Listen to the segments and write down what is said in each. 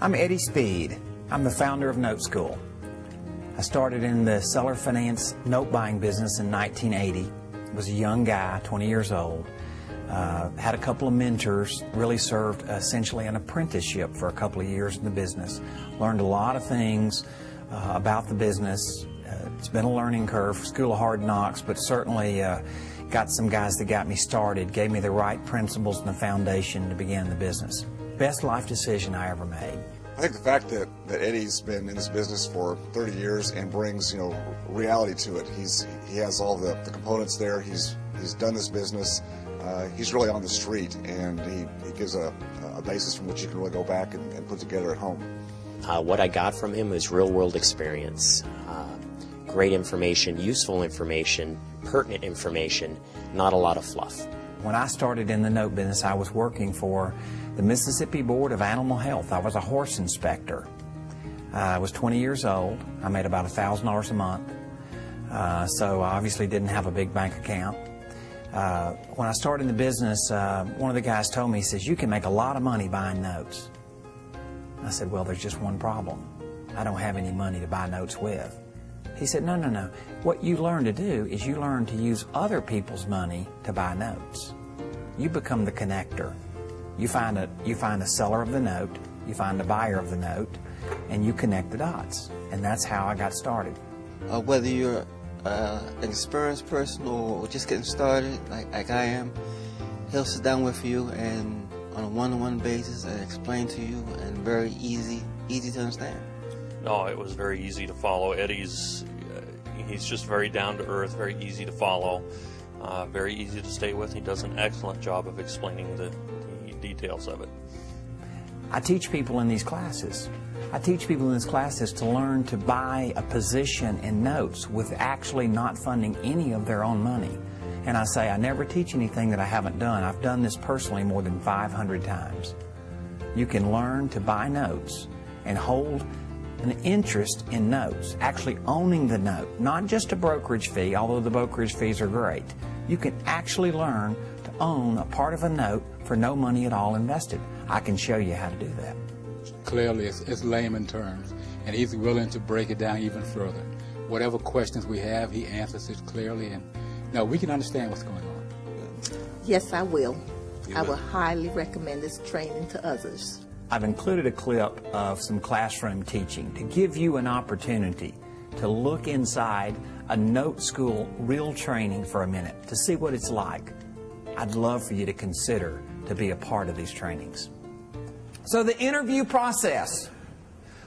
I'm Eddie Speed. I'm the founder of Noteschool. I started in the seller finance note buying business in 1980. I was a young guy, 20 years old. Had a couple of mentors, really served essentially an apprenticeship for a couple of years in the business. Learned a lot of things about the business. It's been a learning curve, school of hard knocks, but certainly got some guys that got me started, gave me the right principles and the foundation to begin the business. Best life decision I ever made. I think the fact that Eddie's been in this business for 30 years and brings, reality to it. He has all the components there. He's done this business. He's really on the street, and he gives a basis from which you can really go back and put together at home. What I got from him was real-world experience, great information, useful information, pertinent information, not a lot of fluff. When I started in the note business, I was working for the Mississippi Board of Animal Health. I was a horse inspector. I was 20 years old. I made about $1,000 a month, so I obviously didn't have a big bank account. When I started in the business, one of the guys told me, he says, "You can make a lot of money buying notes." I said, "Well, there's just one problem. I don't have any money to buy notes with." He said, "No, no, no. What you learn to do is you learn to use other people's money to buy notes. You become the connector. You find a seller of the note, you find a buyer of the note, and you connect the dots." And that's how I got started. Whether you're an experienced person or just getting started, like I am, he'll sit down with you and on a one-on-one basis and explain to you, and very easy to understand. No, it was very easy to follow. Eddie's he's just very down to earth, very easy to follow, very easy to stay with. He does an excellent job of explaining the details of it. I teach people in these classes. I teach people in these classes to learn to buy a position in notes with actually not funding any of their own money. And I say I never teach anything that I haven't done. I've done this personally more than 500 times. You can learn to buy notes and hold an interest in notes, actually owning the note, not just a brokerage fee, although the brokerage fees are great. You can actually learn to own a part of a note for no money at all invested. I can show you how to do that. Clearly, it's layman terms, and he's willing to break it down even further. Whatever questions we have, he answers it clearly, and now we can understand what's going on. Yes, I will. I will highly recommend this training to others. I've included a clip of some classroom teaching to give you an opportunity to look inside a Noteschool real training for a minute to see what it's like. I'd love for you to consider to be a part of these trainings. So the interview process.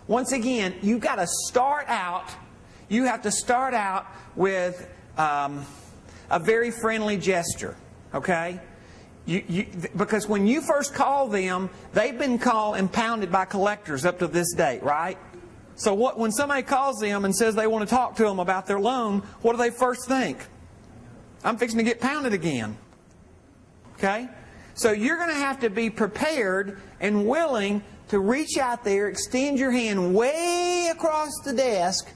Once again, you've got to start out, you have to start out with a very friendly gesture, okay? Because when you first call them, they've been called and pounded by collectors up to this date, right? So when somebody calls them and says they want to talk to them about their loan, what do they first think? I'm fixing to get pounded again. Okay? So you're going to have to be prepared and willing to reach out there, extend your hand way across the desk,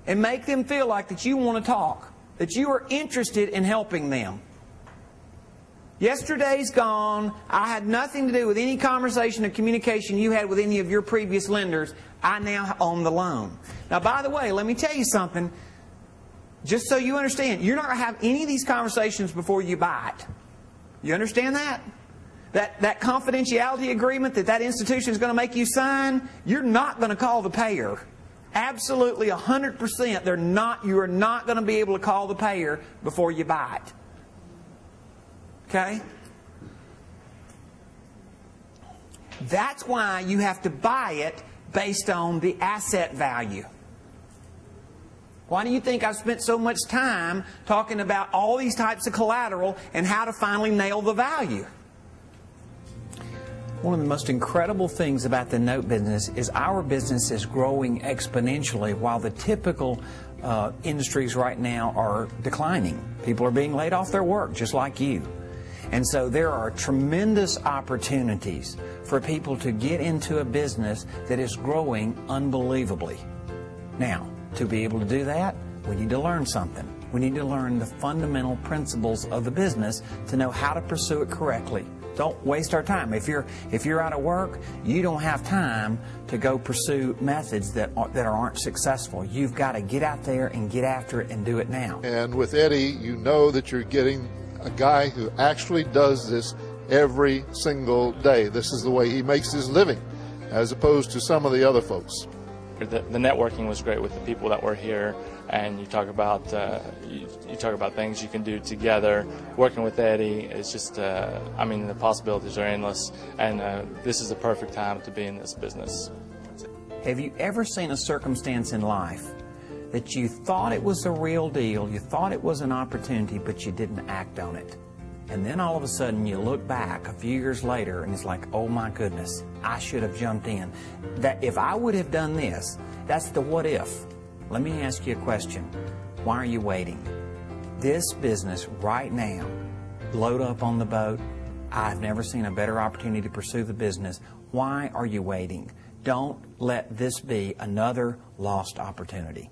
and make them feel like that you want to talk, that you are interested in helping them. Yesterday's gone. I had nothing to do with any conversation or communication you had with any of your previous lenders. I now own the loan. Now, by the way, let me tell you something. Just so you understand, you're not going to have any of these conversations before you buy it. You understand that? That confidentiality agreement that institution is going to make you sign, you're not going to call the payer. Absolutely 100%, you are not going to be able to call the payer before you buy it. Okay? That's why you have to buy it based on the asset value. Why do you think I've spent so much time talking about all these types of collateral and how to finally nail the value? One of the most incredible things about the note business is our business is growing exponentially while the typical industries right now are declining. People are being laid off their work, just like you. And so there are tremendous opportunities for people to get into a business that is growing unbelievably. Now, to be able to do that, we need to learn something. We need to learn the fundamental principles of the business to know how to pursue it correctly Don't waste our time. If you're out of work, you don't have time to go pursue methods that aren't successful. You've got to get out there and get after it and do it now. And with Eddie, you know that you're getting a guy who actually does this every single day. This is the way he makes his living, as opposed to some of the other folks. The networking was great with the people that were here, and you talk about you talk about things you can do together. Working with Eddie is just, I mean, the possibilities are endless, and this is the perfect time to be in this business. Have you ever seen a circumstance in life that you thought it was the real deal, you thought it was an opportunity, but you didn't act on it? And then all of a sudden you look back a few years later and it's like, oh my goodness, I should have jumped in. That if I would have done this, that's the what if. Let me ask you a question. Why are you waiting? This business right now, load up on the boat. I've never seen a better opportunity to pursue the business. Why are you waiting? Don't let this be another lost opportunity.